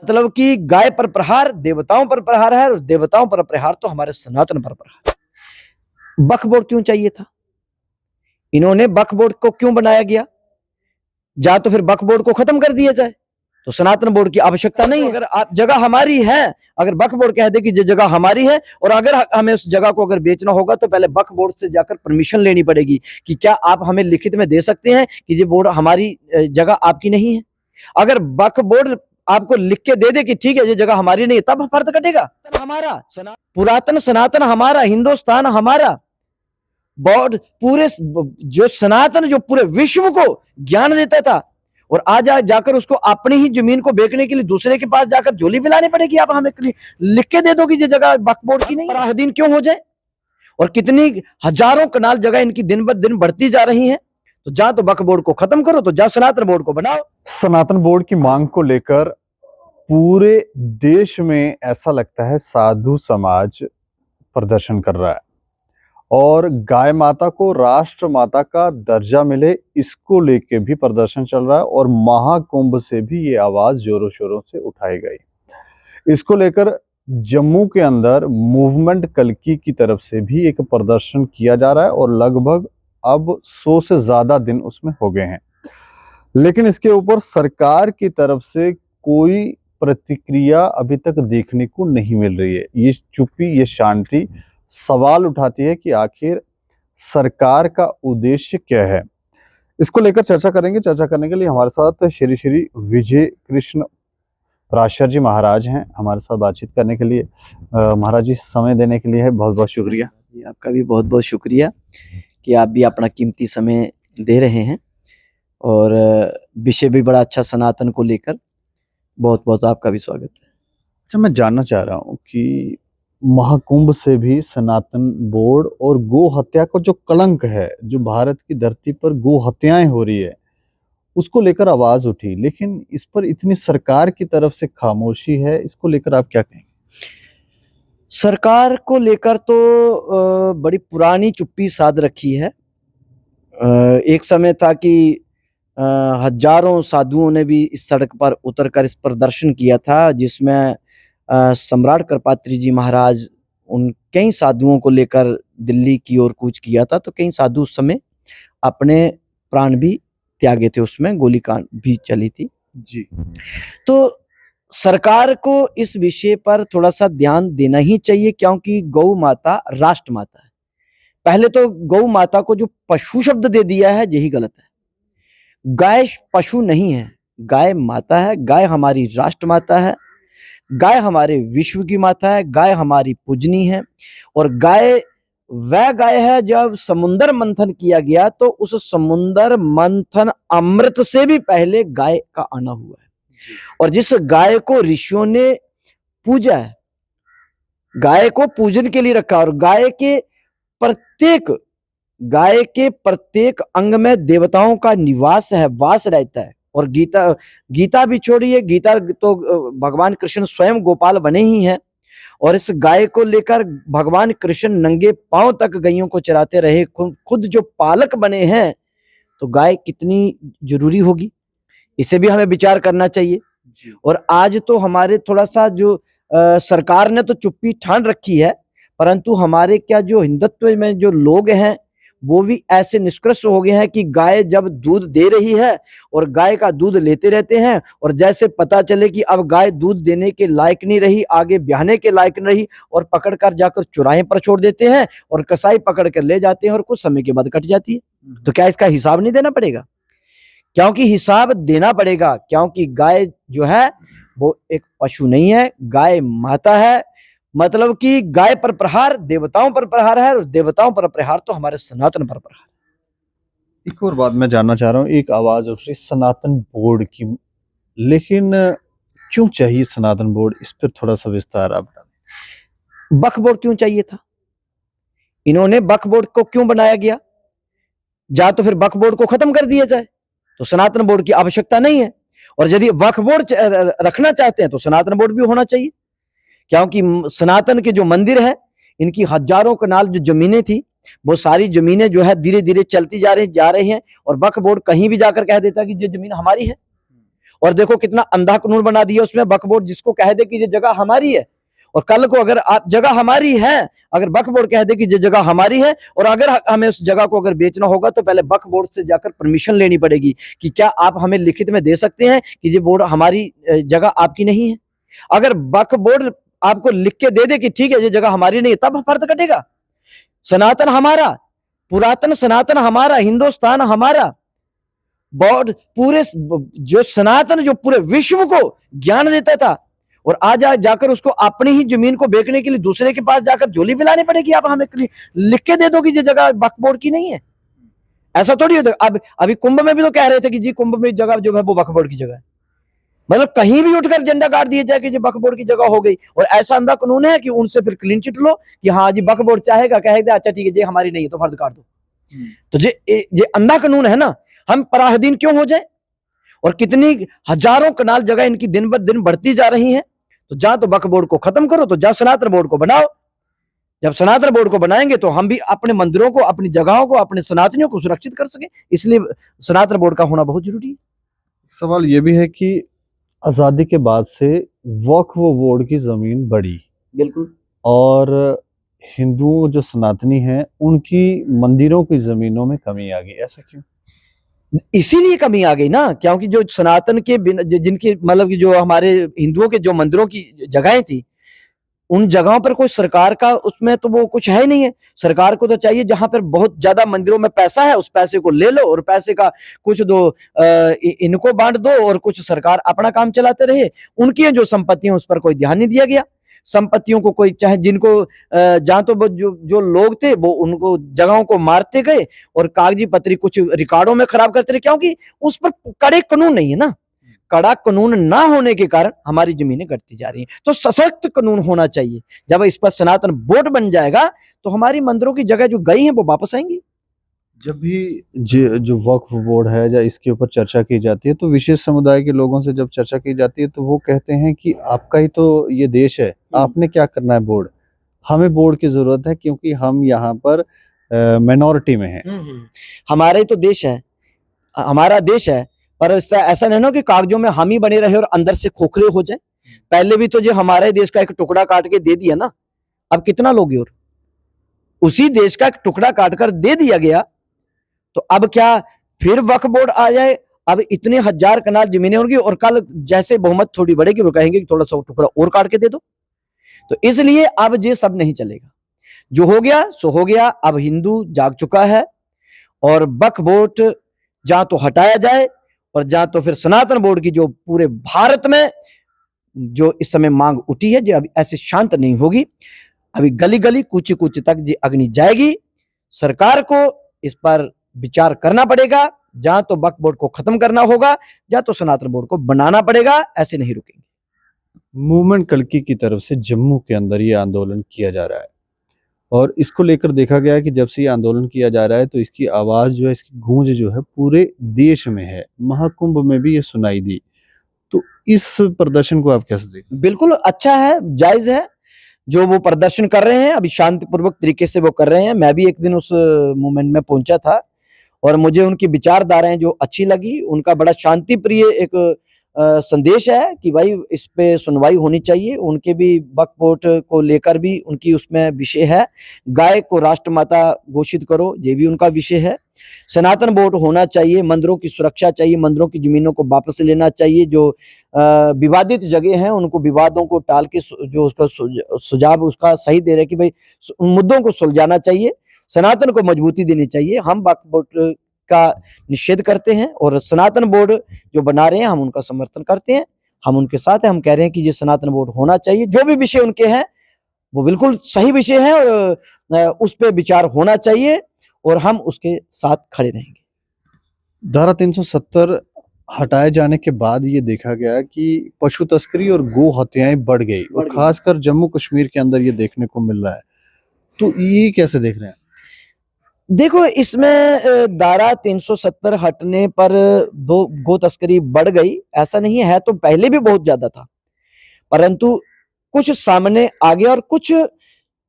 मतलब कि गाय पर प्रहार देवताओं पर प्रहार है, और देवताओं पर प्रहार तो हमारे सनातन पर प्रहार। वक्फ बोर्ड क्यों चाहिए था? इन्होंने वक्फ बोर्ड को क्यों बनाया गया? या तो फिर वक्फ बोर्ड को खत्म कर दिया जाए, तो सनातन बोर्ड की आवश्यकता नहीं है। अगर आप जगह हमारी है, अगर वक्फ बोर्ड कह दे कि ये जगह हमारी है, और अगर हमें उस जगह को अगर बेचना होगा तो पहले वक्फ बोर्ड से जाकर परमिशन लेनी पड़ेगी कि क्या आप हमें लिखित में दे सकते हैं कि ये बोर्ड हमारी जगह आपकी नहीं है। अगर वक्फ बोर्ड आपको लिख के दे दे कि ठीक है ये जगह हमारी नहीं है, तब फर्क कटेगा। हमारा पुरातन सनातन हमारा, हिंदुस्तान हमारा, बोर्ड पूरे जो सनातन जो पूरे विश्व को ज्ञान देता था, और आज जाकर उसको अपनी ही जमीन को बेचने के लिए दूसरे के पास जाकर झोली पिलानी पड़ेगी। आप हमें लिख के दे दो कि ये जगह वक्फ बोर्ड की नहीं है। दिन क्यों हो जाए? और कितनी हजारों कनाल जगह इनकी दिन ब दिन बढ़ती जा रही है। तो जा तो वक्फ बोर्ड को खत्म करो, तो जा सनातन बोर्ड को बनाओ। सनातन बोर्ड की मांग को लेकर पूरे देश में ऐसा लगता है साधु समाज प्रदर्शन कर रहा है, और गाय माता को राष्ट्र माता का दर्जा मिले इसको लेके भी प्रदर्शन चल रहा है, और महाकुंभ से भी ये आवाज जोरों शोरों से उठाई गई। इसको लेकर जम्मू के अंदर मूवमेंट कल्की की तरफ से भी एक प्रदर्शन किया जा रहा है, और लगभग अब 100 से ज्यादा दिन उसमें हो गए हैं, लेकिन इसके ऊपर सरकार की तरफ से कोई प्रतिक्रिया अभी तक देखने को नहीं मिल रही है। ये चुप्पी, ये शांति सवाल उठाती है कि आखिर सरकार का उद्देश्य क्या है। इसको लेकर चर्चा करेंगे। चर्चा करने के लिए हमारे साथ श्री श्री विजय कृष्ण राशर जी महाराज हैं हमारे साथ बातचीत करने के लिए। महाराज जी, समय देने के लिए है बहुत बहुत शुक्रिया। आपका भी बहुत बहुत शुक्रिया कि आप भी अपना कीमती समय दे रहे हैं, और विषय भी बड़ा अच्छा सनातन को लेकर। बहुत बहुत आपका भी स्वागत है। अच्छा, मैं जानना चाह रहा हूँ कि महाकुंभ से भी सनातन बोर्ड और गो हत्या का जो कलंक है, जो भारत की धरती पर गो हत्याएं हो रही है, उसको लेकर आवाज उठी, लेकिन इस पर इतनी सरकार की तरफ से खामोशी है। इसको लेकर आप क्या कहेंगे? सरकार को लेकर तो बड़ी पुरानी चुप्पी साध रखी है। एक समय था कि हजारों साधुओं ने भी इस सड़क पर उतरकर इस प्रदर्शन किया था, जिसमें सम्राट कृपात्री जी महाराज उन कई साधुओं को लेकर दिल्ली की ओर कूच किया था। तो कई साधु उस समय अपने प्राण भी त्यागे थे, उसमें गोलीकांड भी चली थी जी। तो सरकार को इस विषय पर थोड़ा सा ध्यान देना ही चाहिए, क्योंकि गौ माता राष्ट्र माता है। पहले तो गौ माता को जो पशु शब्द दे दिया है, यही गलत है। गाय पशु नहीं है, गाय माता है। गाय हमारी राष्ट्र माता है, गाय हमारे विश्व की माता है, गाय हमारी पूजनी है। और गाय वह गाय है, जब समुद्र मंथन किया गया तो उस समुद्र मंथन अमृत से भी पहले गाय का आना हुआ है। और जिस गाय को ऋषियों ने पूजा है, गाय को पूजन के लिए रखा, और गाय के प्रत्येक अंग में देवताओं का निवास है, वास रहता है। और गीता भी छोड़िए, गीता तो भगवान कृष्ण स्वयं गोपाल बने ही हैं, और इस गाय को लेकर भगवान कृष्ण नंगे पांव तक गायों को चराते रहे, खुद जो पालक बने हैं। तो गाय कितनी जरूरी होगी, इसे भी हमें विचार करना चाहिए। और आज तो हमारे थोड़ा सा जो सरकार ने तो चुप्पी ठान रखी है, परंतु हमारे क्या जो हिंदुत्व में जो लोग हैं, वो भी ऐसे निष्कर्ष हो गए हैं कि गाय जब दूध दे रही है और गाय का दूध लेते रहते हैं, और जैसे पता चले कि अब गाय दूध देने के लायक नहीं रही, आगे ब्याहने के लायक नहीं रही, और पकड़कर जाकर चौराहे पर छोड़ देते हैं, और कसाई पकड़ कर ले जाते हैं, और कुछ समय के बाद कट जाती है। तो क्या इसका हिसाब नहीं देना पड़ेगा? क्योंकि हिसाब देना पड़ेगा, क्योंकि गाय जो है वो एक पशु नहीं है, गाय माता है। मतलब कि गाय पर प्रहार देवताओं पर प्रहार है, और देवताओं पर प्रहार तो हमारे सनातन पर प्रहार। एक और बात मैं जानना चाह रहा हूँ, एक आवाज उठ रही सनातन बोर्ड की, लेकिन क्यों चाहिए सनातन बोर्ड? इस पर थोड़ा सा विस्तार आप बताएं। वक्फ बोर्ड क्यों चाहिए था? इन्होंने वक्फ बोर्ड को क्यों बनाया गया? या तो फिर वक्फ बोर्ड को खत्म कर दिया जाए, तो सनातन बोर्ड की आवश्यकता नहीं है। और यदि वक्फ बोर्ड रखना चाहते हैं तो सनातन बोर्ड भी होना चाहिए, क्योंकि सनातन के जो मंदिर है, इनकी हजारों कनाल जो जमीनें थी, वो सारी जमीनें जो है धीरे धीरे चलती जा रही हैं, और वक्फ बोर्ड कहीं भी जाकर कह देता कि ये जमीन हमारी है। और देखो कितना अंधा कानून बना दिया उसमें, वक्फ बोर्ड जिसको कह दे कि ये जगह हमारी है, और कल को अगर आप जगह हमारी है, अगर वक्फ बोर्ड कह दे कि ये जगह हमारी है और अगर हमें उस जगह को अगर बेचना होगा तो पहले वक्फ बोर्ड से जाकर परमिशन लेनी पड़ेगी कि क्या आप हमें लिखित में दे सकते हैं कि ये बोर्ड हमारी जगह आपकी नहीं है। अगर वक्फ बोर्ड आपको लिख के दे दे कि ठीक है ये जगह हमारी नहीं है, तब फर्क कटेगा। सनातन हमारा, पुरातन सनातन हमारा, हिंदुस्तान हमारा, बोर्ड पूरे जो सनातन जो पूरे विश्व को ज्ञान देता था, और आज जाकर उसको अपनी ही जमीन को बेचने के लिए दूसरे के पास जाकर झोली फैलानी पड़ेगी, आप हमें लिख के दे दो कि ये जगह वक्फ बोर्ड की नहीं है। ऐसा थोड़ी होता। अब अभी कुंभ में भी तो कह रहे थे कि जी कुंभ में जगह जो है वो वक्फ बोर्ड की जगह है, मतलब कहीं भी उठकर झंडा गाड़ दिया जाए कि ये वक्फ बोर्ड की जगह हो गई, और ऐसा अंधा कानून है कि उनसे फिर क्लीन चिट लो कि हाँ जी वक्फ बोर्ड चाहेगा, कहेगा अच्छा ठीक है ये हमारी नहीं है तो फर्द काट दो। तो ये अंधा कानून है ना। हम पराधीन क्यों हो जाए, और कितनी हजारों कनाल जगह इनकी दिन ब दिन बढ़ती जा रही है। तो जा तो वक्फ बोर्ड को खत्म करो, तो जा सनातन बोर्ड को बनाओ। जब सनातन बोर्ड को बनाएंगे तो हम भी अपने मंदिरों को, अपनी जगहों को, अपने सनातनियों को सुरक्षित कर सके, इसलिए सनातन बोर्ड का होना बहुत जरूरी है। सवाल ये भी है कि आज़ादी के बाद से वक्फ बोर्ड की ज़मीन बढ़ी, बिल्कुल, और हिंदुओं जो सनातनी हैं उनकी मंदिरों की ज़मीनों में कमी आ गई, ऐसा क्यों? इसीलिए कमी आ गई ना, क्योंकि जो सनातन के जिनके मतलब कि जो हमारे हिंदुओं के जो मंदिरों की जगहें थी, उन जगहों पर कोई सरकार का उसमें तो वो कुछ है ही नहीं है। सरकार को तो चाहिए जहां पर बहुत ज्यादा मंदिरों में पैसा है उस पैसे को ले लो और पैसे का कुछ दो इनको बांट दो और कुछ सरकार अपना काम चलाते रहे। उनकी जो संपत्तियां उस पर कोई ध्यान नहीं दिया गया। संपत्तियों को कोई चाहे जिनको जहां तो जो लोग थे वो उनको जगहों को मारते गए और कागजी पत्री कुछ रिकॉर्डों में खराब करते रहे, क्योंकि उस पर कड़े कानून नहीं है ना। कड़ा कानून ना होने के कारण हमारी जमीनें घटती जा रही हैं। तो सशक्त कानून होना चाहिए। जब इस पर सनातन बोर्ड बन जाएगा तो हमारी मंदिरों की जगह जो गई है वो वापस आएंगी। जब भी जो वक्फ बोर्ड है या इसके ऊपर चर्चा की जाती है तो विशेष समुदाय के लोगों से जब चर्चा की जाती है तो वो कहते हैं कि आपका ही तो ये देश है, आपने क्या करना है बोर्ड, हमें बोर्ड की जरूरत है क्योंकि हम यहाँ पर माइनॉरिटी में हैं। हमारा ही तो देश है, हमारा देश है, पर ऐसा नहीं ना कि कागजों में हम ही बने रहे और अंदर से खोखले हो जाए। पहले भी तो जो हमारे देश का एक टुकड़ा काट के दे दिया ना, अब कितना लोगे, और उसी देश का एक टुकड़ा काटकर दे दिया गया तो अब क्या फिर वक्फ बोर्ड आ जाए। अब इतने हजार कनाल जमीनें होंगी और कल जैसे बहुमत थोड़ी बढ़ेगी वो कहेंगे कि थोड़ा सा टुकड़ा और काट के दे दो। तो इसलिए अब ये सब नहीं चलेगा, जो हो गया सो हो गया। अब हिंदू जाग चुका है और वक्फ बोर्ड जहां तो हटाया जाए और जहां तो फिर सनातन बोर्ड की जो पूरे भारत में जो इस समय मांग उठी है जो अभी ऐसे शांत नहीं होगी। अभी गली गली कूचे कूचे तक जी अग्नि जाएगी। सरकार को इस पर विचार करना पड़ेगा। जहां तो वक्फ बोर्ड को खत्म करना होगा, जहां तो सनातन बोर्ड को बनाना पड़ेगा। ऐसे नहीं रुकेंगे। मूवमेंट कल्की की तरफ से जम्मू के अंदर ये आंदोलन किया जा रहा है और इसको लेकर देखा गया है कि जब से ये आंदोलन किया जा रहा है तो इसकी आवाज जो है, इसकी गूंज जो है पूरे देश में है। महाकुंभ में भी ये सुनाई दी। तो इस प्रदर्शन को आप कैसे देखते हैं? बिल्कुल अच्छा है, जायज है जो वो प्रदर्शन कर रहे हैं। अभी शांतिपूर्वक तरीके से वो कर रहे हैं। मैं भी एक दिन उस मूवमेंट में पहुंचा था और मुझे उनकी विचारधाराएं जो अच्छी लगी। उनका बड़ा शांति प्रिय एक संदेश है कि भाई इस पे सुनवाई होनी चाहिए। उनके भी वक्फ बोर्ड को लेकर भी उनकी उसमें विषय है। गाय को राष्ट्रमाता घोषित करो, ये भी उनका विषय है। सनातन बोर्ड होना चाहिए। मंदिरों की सुरक्षा चाहिए। मंदिरों की जमीनों को वापस लेना चाहिए। जो विवादित जगह हैं उनको विवादों को टाल के जो उसका सुझाव उसका सही दे रहे कि भाई उन मुद्दों को सुलझाना चाहिए। सनातन को मजबूती देनी चाहिए। हम वक्फ बोर्ड का निषेध करते हैं और सनातन बोर्ड जो बना रहे हैं हम उनका समर्थन करते हैं। हम उनके साथ हैं। हम कह रहे हैं कि ये सनातन बोर्ड होना चाहिए। जो भी विषय उनके हैं वो बिल्कुल सही विषय है और उस पर विचार होना चाहिए और हम उसके साथ खड़े रहेंगे। धारा 370 हटाए जाने के बाद ये देखा गया कि पशु तस्करी और गो हत्याएं बढ़ गई और खासकर जम्मू कश्मीर के अंदर ये देखने को मिल रहा है। तो ये कैसे देख रहे हैं? देखो इसमें धारा 370 हटने पर दो गो तस्करी बढ़ गई ऐसा नहीं है, तो पहले भी बहुत ज्यादा था, परंतु कुछ सामने आ गया और कुछ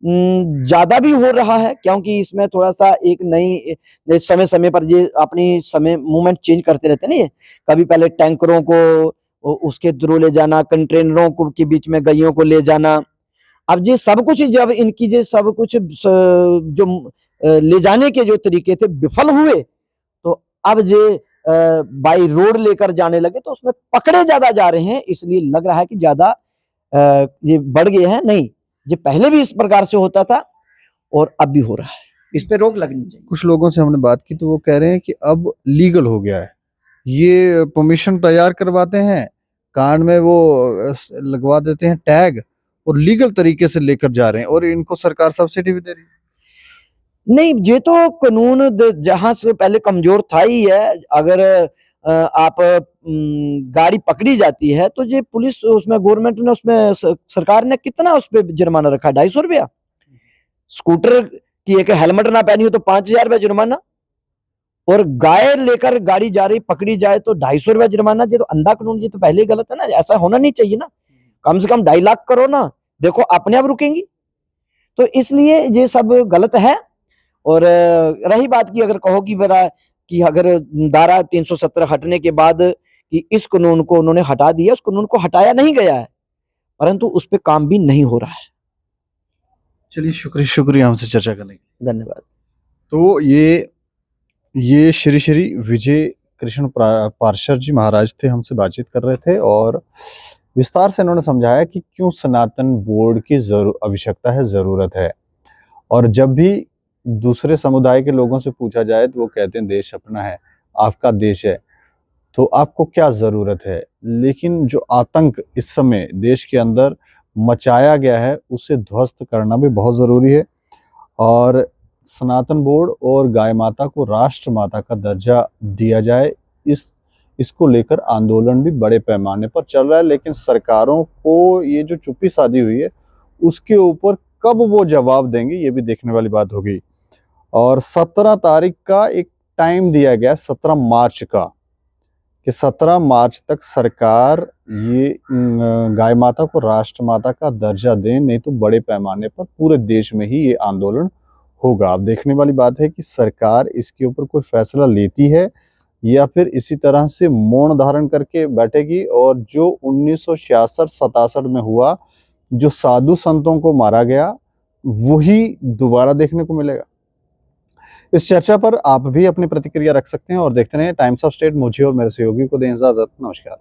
ज्यादा भी हो रहा है। क्योंकि इसमें थोड़ा सा एक नई समय समय पर ये अपनी समय मूवमेंट चेंज करते रहते नहीं, कभी पहले टैंकरों को उसके थ्रू ले जाना, कंटेनरों को के बीच में गइयों को ले जाना। अब ये सब कुछ जब इनकी ये सब कुछ जो ले जाने के जो तरीके थे विफल हुए, तो अब ये बाई रोड लेकर जाने लगे, तो उसमें पकड़े ज्यादा जा रहे हैं, इसलिए लग रहा है कि ज्यादा ये बढ़ गए हैं। नहीं, ये पहले भी इस प्रकार से होता था और अब भी हो रहा है, इस पे रोक लगनी चाहिए। कुछ लोगों से हमने बात की तो वो कह रहे हैं कि अब लीगल हो गया है, ये परमिशन तैयार करवाते हैं, कान में वो लगवा देते हैं टैग और लीगल तरीके से लेकर जा रहे हैं और इनको सरकार सब्सिडी भी दे रही है। नहीं, ये तो कानून जहां से पहले कमजोर था ही है। अगर आप गाड़ी पकड़ी जाती है तो ये पुलिस उसमें गवर्नमेंट ने उसमें सरकार ने कितना उस पर जुर्माना रखा, 250 रुपया। स्कूटर की एक हेलमेट ना पहनी हो तो 5000 रुपया जुर्माना, और गाय लेकर गाड़ी जा रही पकड़ी जाए तो 250 रुपया जुर्माना। ये तो अंधा कानून, ये तो पहले ही गलत है ना, ऐसा होना नहीं चाहिए ना। कम से कम 2.5 लाख करो ना, देखो अपने आप रुकेंगी। तो इसलिए ये सब गलत है। और रही बात की, अगर कहो कि मेरा कि अगर धारा 317 हटने के बाद कि इस कानून को उन्होंने हटा दिया, उस कानून को हटाया नहीं गया है, परंतु उस पर काम भी नहीं हो रहा है। चलिए, शुक्रिया हमसे चर्चा करने के लिए। धन्यवाद। तो ये श्री श्री विजय कृष्ण पार्षद जी महाराज थे, हमसे बातचीत कर रहे थे और विस्तार से इन्होंने समझाया कि क्यों सनातन बोर्ड की आवश्यकता है, जरूरत है। और जब भी दूसरे समुदाय के लोगों से पूछा जाए तो वो कहते हैं देश अपना है, आपका देश है, तो आपको क्या जरूरत है। लेकिन जो आतंक इस समय देश के अंदर मचाया गया है उसे ध्वस्त करना भी बहुत जरूरी है। और सनातन बोर्ड और गाय माता को राष्ट्र माता का दर्जा दिया जाए, इसको लेकर आंदोलन भी बड़े पैमाने पर चल रहा है। लेकिन सरकारों को ये जो चुप्पी साधी हुई है उसके ऊपर कब वो जवाब देंगे, ये भी देखने वाली बात होगी। और 17 तारीख का एक टाइम दिया गया, 17 मार्च का, कि 17 मार्च तक सरकार ये गाय माता को राष्ट्र माता का दर्जा दें, नहीं तो बड़े पैमाने पर पूरे देश में ही ये आंदोलन होगा। अब देखने वाली बात है कि सरकार इसके ऊपर कोई फैसला लेती है या फिर इसी तरह से मौन धारण करके बैठेगी। और जो 1966-67 में हुआ, जो साधु संतों को मारा गया, वही दोबारा देखने को मिलेगा। इस चर्चा पर आप भी अपनी प्रतिक्रिया रख सकते हैं और देखते रहें टाइम्स ऑफ स्टेट। मुझे और मेरे सहयोगी को दें इजाजत। नमस्कार।